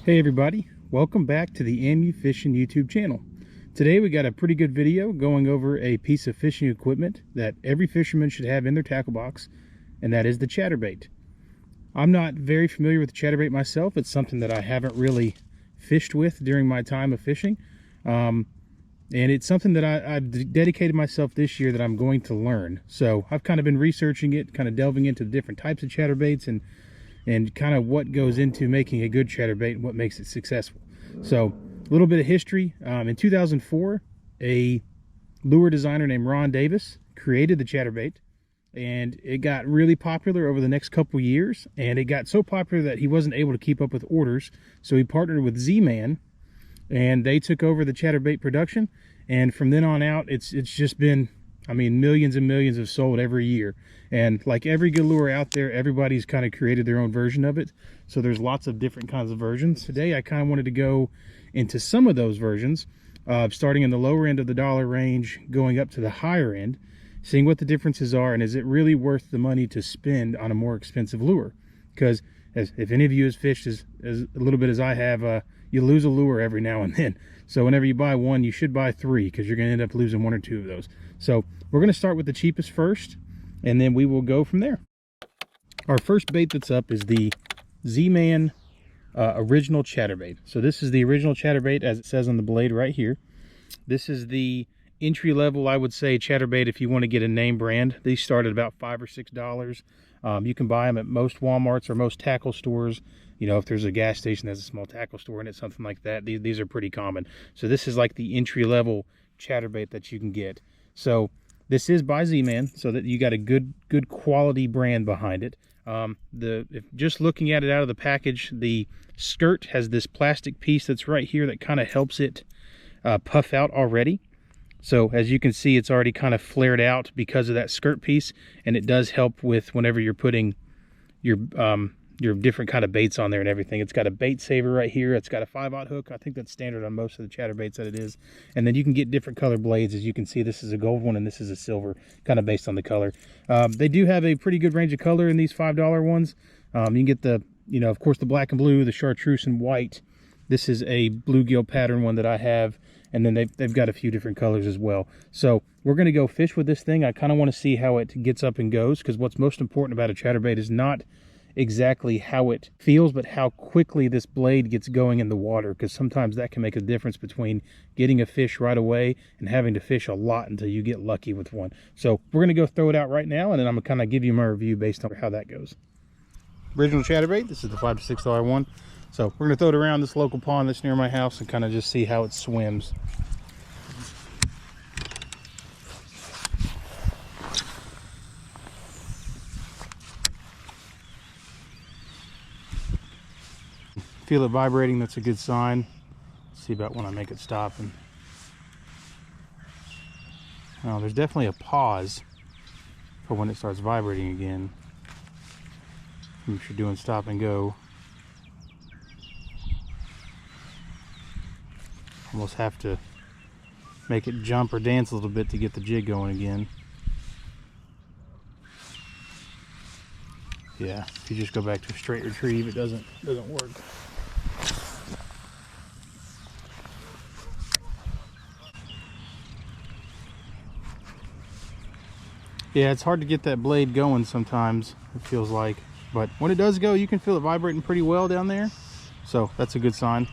Hey everybody, welcome back to the AMU Fishing YouTube channel. Today we got a pretty good video going over a piece of fishing equipment that every fisherman should have in their tackle box, and that is the chatterbait. I'm not very familiar with the chatterbait myself. It's something that I haven't really fished with during my time of fishing. And it's something that I've dedicated myself this year that I'm going to learn. So I've kind of been researching it, kind of delving into the different types of chatterbaits and kind of what goes into making a good chatterbait and what makes it successful. So a little bit of history. In 2004, a lure designer named Ron Davis created the chatterbait, and it got really popular over the next couple years, and it got so popular that he wasn't able to keep up with orders, so he partnered with Z-Man, and they took over the chatterbait production. And from then on out, it's just been, I mean, millions and millions have sold every year. And like every good lure out there, everybody's kind of created their own version of it. So there's lots of different kinds of versions. Today, I kind of wanted to go into some of those versions, starting in the lower end of the dollar range, going up to the higher end, seeing what the differences are, and is it really worth the money to spend on a more expensive lure? Because if any of you has fished as a little bit as I have, you lose a lure every now and then. So whenever you buy one, you should buy three, because you're going to end up losing one or two of those. So we're going to start with the cheapest first, and then we will go from there. Our first bait that's up is the Z-Man original chatterbait. So this is the original chatterbait, as it says on the blade right here. This is the entry level, I would say, chatterbait if you want to get a name brand. These start at about $5 or $6. You can buy them at most Walmarts or most tackle stores. You know, if there's a gas station that's a small tackle store in it, something like that, these are pretty common. So this is like the entry level chatterbait that you can get. So this is by Z-Man, so that you got a good quality brand behind it. Just looking at it out of the package, the skirt has this plastic piece that's right here that kind of helps it puff out already. So as you can see, it's already kind of flared out because of that skirt piece, and it does help with whenever you're putting your different kind of baits on there and everything. It's got a bait saver right here. It's got a 5/0 hook. I think that's standard on most of the chatterbaits that it is. And then you can get different color blades. As you can see, this is a gold one and this is a silver, kind of based on the color. They do have a pretty good range of color in these $5 ones. You can get the, you know, of course, the black and blue, the chartreuse and white. This is a bluegill pattern one that I have. And then they've got a few different colors as well. So we're going to go fish with this thing. I kind of want to see how it gets up and goes, because what's most important about a chatterbait is not exactly how it feels, but how quickly this blade gets going in the water, because sometimes that can make a difference between getting a fish right away and having to fish a lot until you get lucky with one. So we're going to go throw it out right now, and then I'm going to kind of give you my review based on how that goes. Original chatterbait, this is the $5 to $6 one. So we're going to throw it around this local pond that's near my house and kind of just see how it swims. Feel it vibrating, that's a good sign. Let's see about when I make it stop. And oh, there's definitely a pause for when it starts vibrating again. If you're doing stop and go. Almost have to make it jump or dance a little bit to get the jig going again. Yeah, if you just go back to a straight retrieve, it doesn't work. Yeah, it's hard to get that blade going sometimes, it feels like. But when it does go, you can feel it vibrating pretty well down there. So that's a good sign.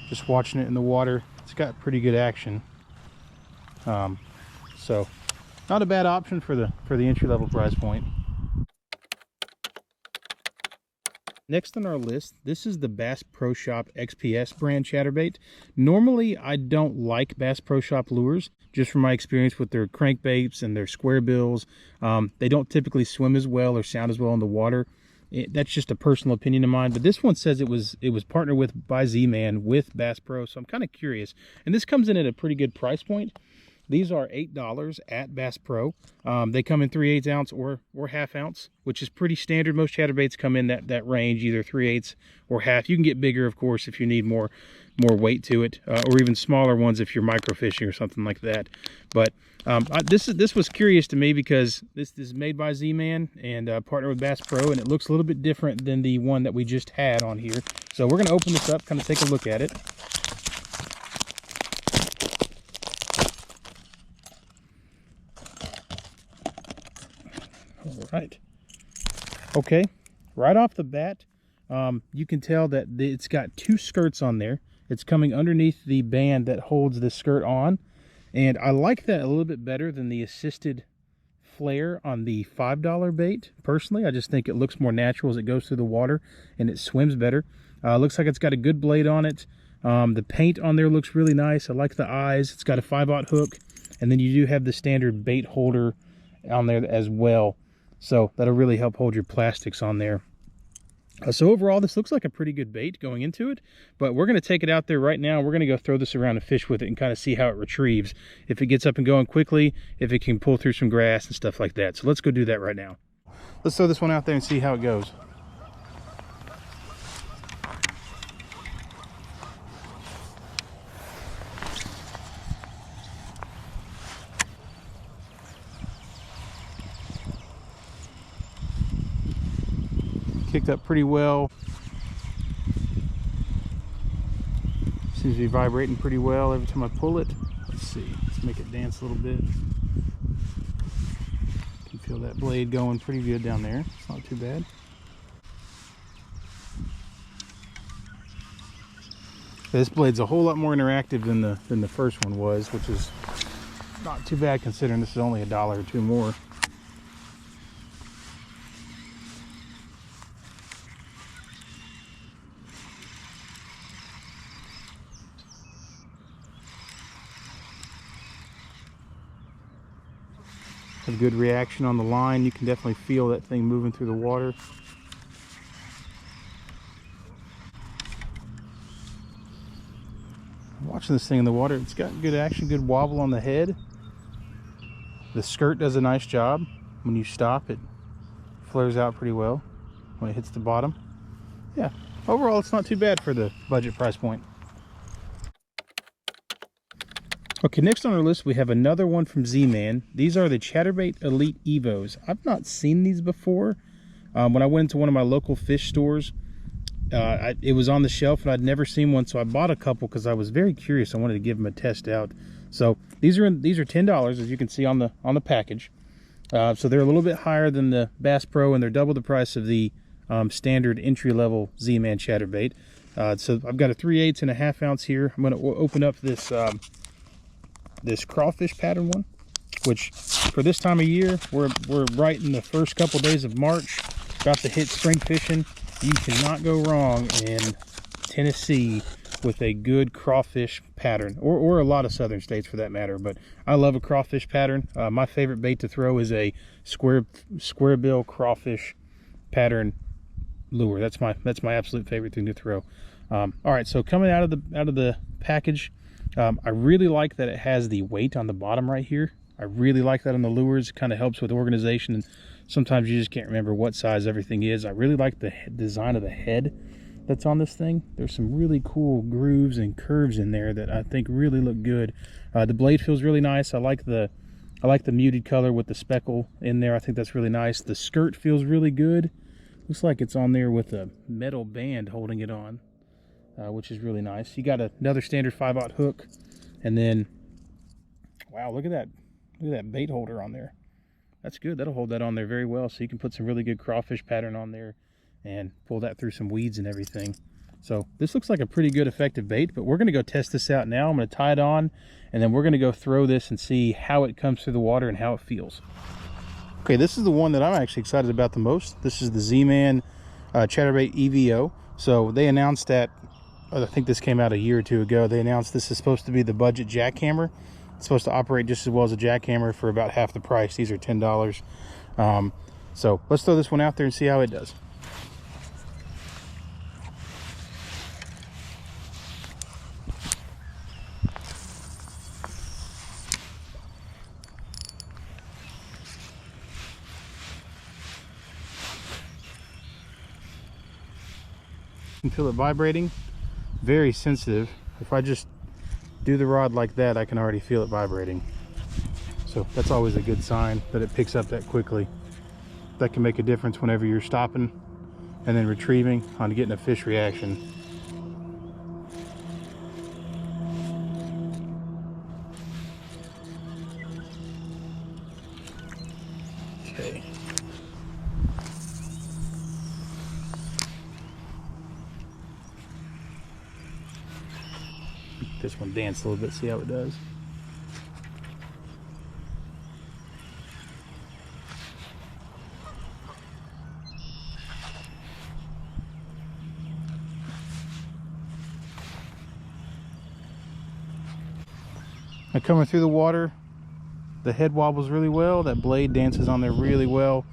Just watching it in the water, it's got pretty good action. So not a bad option for the entry-level price point. Next on our list, this is the Bass Pro Shop XPS brand chatterbait. Normally, I don't like Bass Pro Shop lures, just from my experience with their crankbaits and their square bills. They don't typically swim as well or sound as well in the water. That's just a personal opinion of mine, but this one says it was partnered with by Z-Man with Bass Pro, so I'm kind of curious. And this comes in at a pretty good price point. These are $8 at Bass Pro. They come in 3/8 ounce or half ounce, which is pretty standard. Most chatterbaits come in that range, either 3/8 or half. You can get bigger, of course, if you need more weight to it, or even smaller ones if you're microfishing or something like that. But this was curious to me because this is made by Z-Man and partnered with Bass Pro, and it looks a little bit different than the one that we just had on here. So we're going to open this up, kind of take a look at it. All right. Okay, right off the bat, you can tell that it's got 2 skirts on there. It's coming underneath the band that holds the skirt on, and I like that a little bit better than the assisted flare on the $5 bait. Personally, I just think it looks more natural as it goes through the water, and it swims better. Looks like it's got a good blade on it. The paint on there looks really nice. I like the eyes. It's got a 5/0 hook, and then you do have the standard bait holder on there as well. So that'll really help hold your plastics on there. So overall, this looks like a pretty good bait going into it, but we're going to take it out there right now. We're going to go throw this around and fish with it and kind of see how it retrieves, if it gets up and going quickly, if it can pull through some grass and stuff like that. So let's go do that right now. Let's throw this one out there and see how it goes. Kicked up pretty well. Seems to be vibrating pretty well every time I pull it. Let's see, let's make it dance a little bit. Can feel that blade going pretty good down there. It's not too bad. This blade's a whole lot more interactive than the first one was, which is not too bad considering this is only $1 or $2 more. Have good reaction on the line. You can definitely feel that thing moving through the water. I'm watching this thing in the water. It's got good action, good wobble on the head. The skirt does a nice job. When you stop, it flares out pretty well when it hits the bottom. Yeah, overall it's not too bad for the budget price point. Okay, next on our list we have another one from Z-Man. These are the Chatterbait Elite Evos. I've not seen these before. When I went into one of my local fish stores, it was on the shelf and I'd never seen one, so I bought a couple because I was very curious. I wanted to give them a test out. So these are $10, as you can see on the package. So they're a little bit higher than the Bass Pro, and they're double the price of the standard entry-level Z-Man Chatterbait. So I've got a 3/8 and a half ounce here. I'm going to open up this this crawfish pattern one, which for this time of year, we're right in the first couple days of March, about to hit spring fishing. You cannot go wrong in Tennessee with a good crawfish pattern, or a lot of southern states for that matter. But I love a crawfish pattern. My favorite bait to throw is a square bill crawfish pattern lure. That's my absolute favorite thing to throw. All right, so coming out of the package, I really like that it has the weight on the bottom right here. I really like that on the lures. It kind of helps with organization, and sometimes you just can't remember what size everything is. I really like the design of the head that's on this thing. There's some really cool grooves and curves in there that I think really look good. The blade feels really nice. I like the muted color with the speckle in there. I think that's really nice. The skirt feels really good. Looks like it's on there with a metal band holding it on, which is really nice. You got another standard 5/0 hook, and then wow, look at that bait holder on there. That's good. That'll hold that on there very well, so you can put some really good crawfish pattern on there and pull that through some weeds and everything. So this looks like a pretty good effective bait, but we're going to go test this out now. I'm going to tie it on, and then we're going to go throw this and see how it comes through the water and how it feels. Okay, this is the one that I'm actually excited about the most. This is the Z-Man Chatterbait EVO. So they announced that, I think this came out a year or two ago, they announced this is supposed to be the budget jackhammer. It's supposed to operate just as well as a jackhammer for about half the price. These are $10. So let's throw this one out there and see how it does. can feel it vibrating. Very sensitive. If I just do the rod like that, I can already feel it vibrating. So that's always a good sign that it picks up that quickly. That can make a difference whenever you're stopping and then retrieving on getting a fish reaction. Okay. This one dance a little bit, see how it does. Now coming through the water, the head wobbles really well, that blade dances on there really well.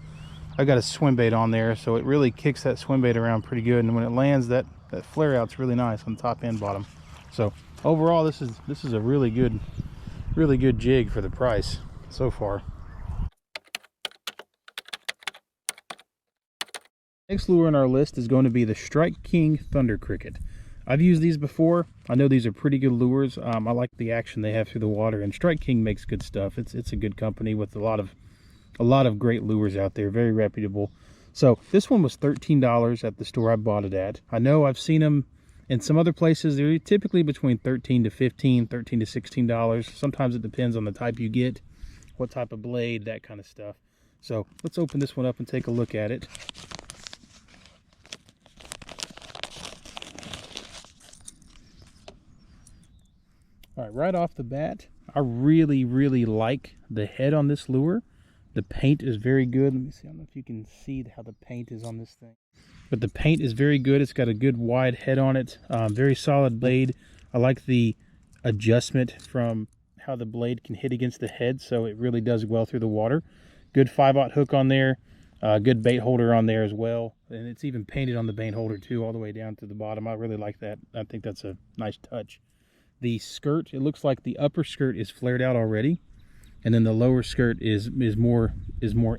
I got a swim bait on there, so it really kicks that swim bait around pretty good, and when it lands, that flare out's really nice on top and bottom. So overall, this is a really good jig for the price so far. Next lure on our list is going to be the Strike King Thunder Cricket. I've used these before. I know these are pretty good lures. I like the action they have through the water, and Strike King makes good stuff. It's a good company with a lot of great lures out there, very reputable. So this one was $13 at the store I bought it at. I know I've seen them in some other places. They're typically between $13 to $15, $13 to $16. Sometimes it depends on the type you get, what type of blade, that kind of stuff. So let's open this one up and take a look at it. All right off the bat, I really like the head on this lure. The paint is very good. Let me see, I don't know if you can see how the paint is on this thing, but the paint is very good. It's got a good wide head on it, very solid blade. I like the adjustment from how the blade can hit against the head, so it really does well through the water. Good 5/0 hook on there, good bait holder on there as well, and it's even painted on the bait holder too, all the way down to the bottom. I really like that. I think that's a nice touch. The skirt, it looks like the upper skirt is flared out already, and then the lower skirt is more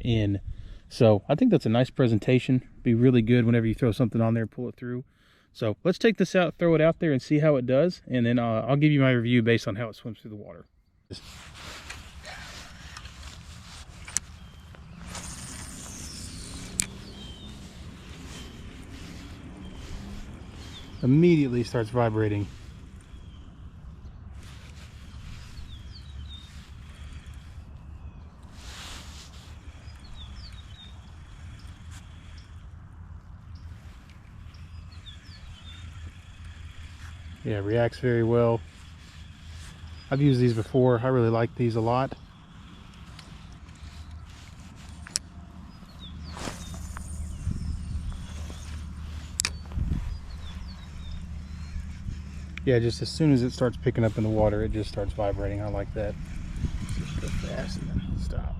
in. So I think that's a nice presentation. Be really good whenever you throw something on there, pull it through. So let's take this out, throw it out there, and see how it does, and then I'll give you my review based on how it swims through the water. Immediately starts vibrating. Yeah, reacts very well. I've used these before. I really like these a lot. Yeah, just as soon as it starts picking up in the water, it just starts vibrating. I like that. Just go fast and then stop.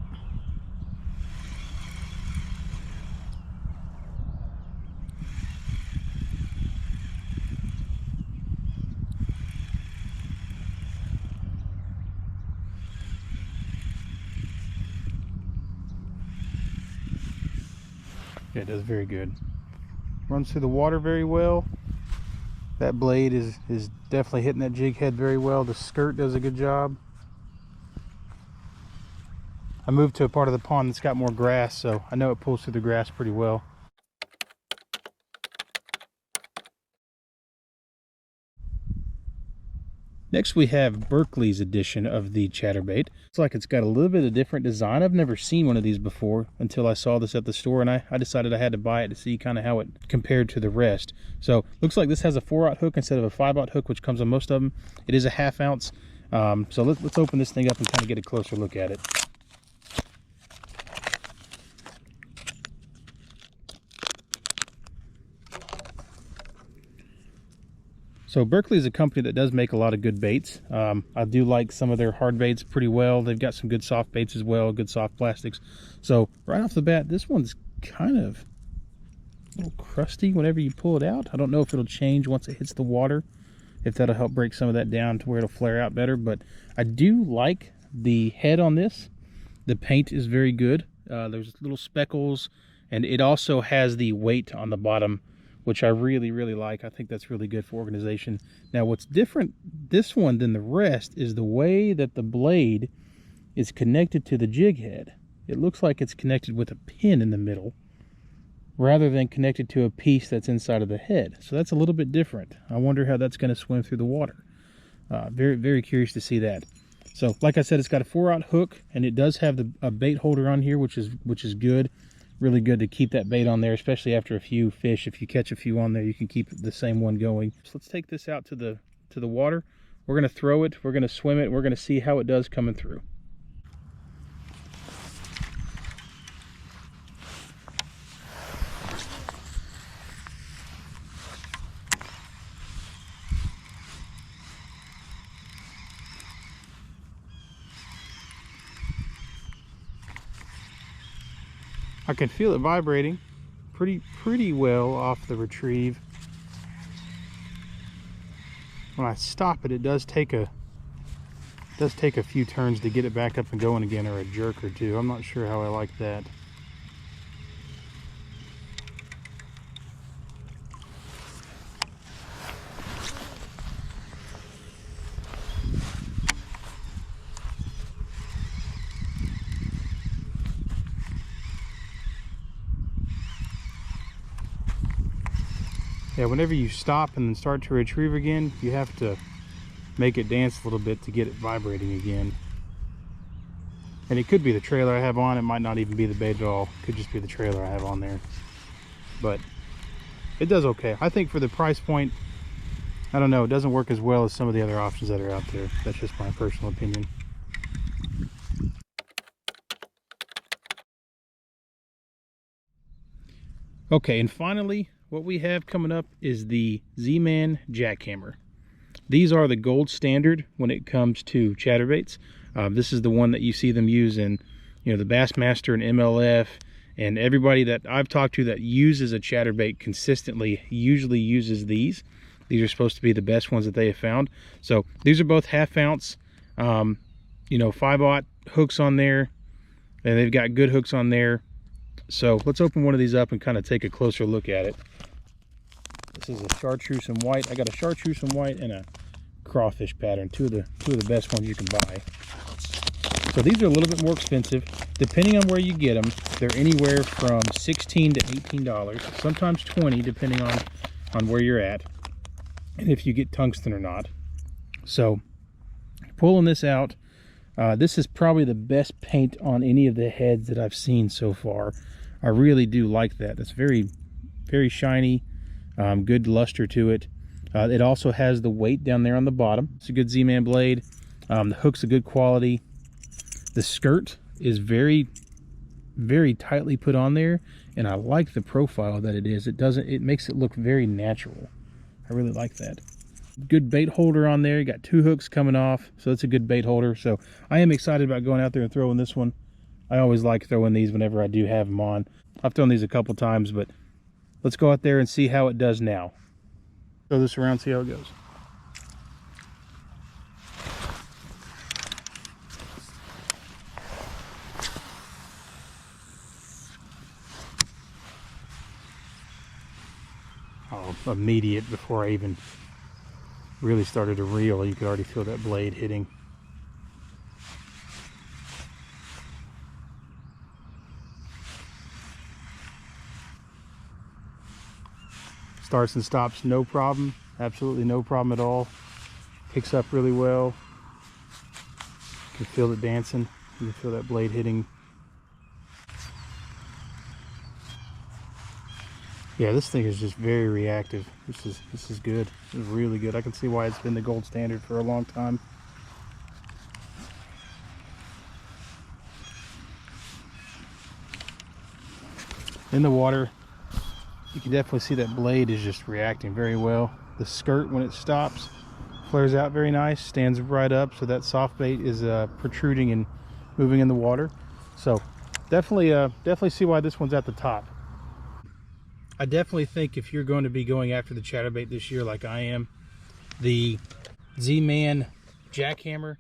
Yeah, it does very good. Runs through the water very well. That blade is definitely hitting that jig head very well. The skirt does a good job. I moved to a part of the pond that's got more grass, so I know it pulls through the grass pretty well. Next we have Berkeley's edition of the Chatterbait. It's like it's got a little bit of different design. I've never seen one of these before until I saw this at the store, and I decided I had to buy it to see kind of how it compared to the rest. So looks like this has a 4/0 hook instead of a 5/0 hook, which comes on most of them. It is a 1/2 ounce. So let's open this thing up and kind of get a closer look at it. So Berkeley is a company that does make a lot of good baits. I do like some of their hard baits pretty well. They've got some good soft baits as well, good soft plastics. So right off the bat, this one's kind of a little crusty whenever you pull it out. I don't know if it'll change once it hits the water, if that'll help break some of that down to where it'll flare out better. But I do like the head on this. The paint is very good. There's little speckles, and it also has the weight on the bottom which I really, really like. I think that's really good for organization. Now, what's different this one than the rest is the way that the blade is connected to the jig head. It looks like it's connected with a pin in the middle rather than connected to a piece that's inside of the head. So that's a little bit different. I wonder how that's going to swim through the water. Very, very curious to see that. So, like I said, it's got a 4/0 hook, and it does have a bait holder on here, which is good. Really good to keep that bait on there, especially after a few fish. If you catch a few on there, you can keep the same one going. So let's take this out to the water. We're going to throw it. We're going to swim it. We're going to see how it does coming through. I can feel it vibrating pretty well off the retrieve. When I stop it, it does take a few turns to get it back up and going again, or a jerk or two. I'm not sure how I like that. Yeah, whenever you stop and then start to retrieve again, you have to make it dance a little bit to get it vibrating again. And it could be the trailer I have on. It might not even be the bait at all. It could just be the trailer I have on there. But it does okay. I think for the price point, I don't know, it doesn't work as well as some of the other options that are out there. That's just my personal opinion. Okay, and finally, what we have coming up is the Z-Man jackhammer. These are the gold standard when it comes to chatterbaits. This is the one that you see them use in, you know, the Bassmaster and MLF, and everybody that I've talked to that uses a chatterbait consistently usually uses these. These are supposed to be the best ones that they have found. So these are both 1/2 ounce, you know, 5/0 hooks on there, and they've got good hooks on there. So let's open one of these up and kind of take a closer look at it. This is a chartreuse and white. I got a chartreuse and white and a crawfish pattern, two of the best ones you can buy. So these are a little bit more expensive. Depending on where you get them, they're anywhere from $16 to $18, sometimes $20, depending on where you're at and if you get tungsten or not. So pulling this out, this is probably the best paint on any of the heads that I've seen so far. I really do like that. It's very, very shiny, good luster to it. It also has the weight down there on the bottom. It's a good Z-Man blade. The hook's a good quality. The skirt is very, very tightly put on there, and I like the profile that it is. It makes it look very natural. I really like that. Good bait holder on there. You got 2 hooks coming off, so that's a good bait holder. So I am excited about going out there and throwing this one. I always like throwing these whenever I do have them on. I've thrown these a couple times, but let's go out there and see how it does now. Throw this around, see how it goes. Oh, immediate before I even really started to reel, you could already feel that blade hitting. Starts and stops, no problem. Absolutely no problem at all. Picks up really well. You can feel it dancing. You can feel that blade hitting. Yeah, this thing is just very reactive. This is good. This is really good. I can see why it's been the gold standard for a long time. In the water, you can definitely see that blade is just reacting very well. The skirt, when it stops, flares out very nice, stands right up, so that soft bait is protruding and moving in the water. So definitely see why this one's at the top. I definitely think if you're going to be going after the chatterbait this year like I am, the Z-Man jackhammer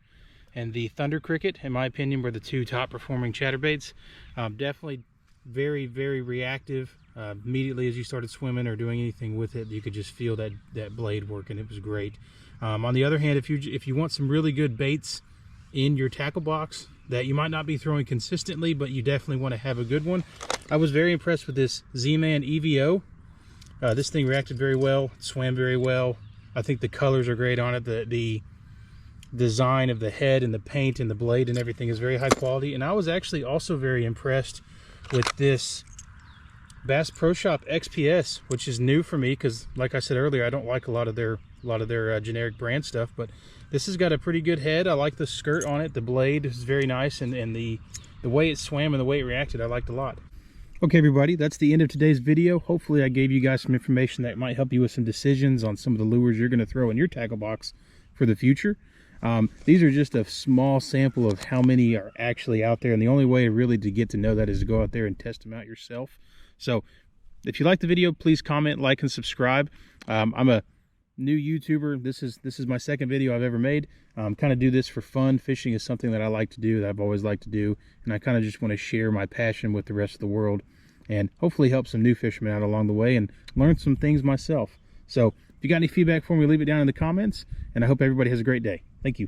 and the Thunder Cricket, in my opinion, were the 2 top performing chatterbaits. Definitely very, very reactive. Immediately as you started swimming or doing anything with it, you could just feel that blade working. It was great. On the other hand, if you want some really good baits in your tackle box that you might not be throwing consistently, but you definitely want to have a good one, I was very impressed with this Z-Man EVO. This thing reacted very well, swam very well. I think the colors are great on it. The design of the head and the paint and the blade and everything is very high quality. And I was actually also very impressed with this Bass Pro Shop XPS, which is new for me because, like I said earlier, I don't like a lot of their generic brand stuff, but this has got a pretty good head. I like the skirt on it. The blade is very nice, and the way it swam and the way it reacted, I liked a lot. Okay, everybody, that's the end of today's video. Hopefully I gave you guys some information that might help you with some decisions on some of the lures you're going to throw in your tackle box for the future. These are just a small sample of how many are actually out there, and the only way really to get to know that is to go out there and test them out yourself. So if you like the video, please comment, like, and subscribe. I'm a new YouTuber. This is my second video I've ever made. Kind of do this for fun. Fishing is something that I like to do, that I've always liked to do, and I kind of just want to share my passion with the rest of the world and hopefully help some new fishermen out along the way and learn some things myself. So if you got any feedback for me, leave it down in the comments, and I hope everybody has a great day. Thank you.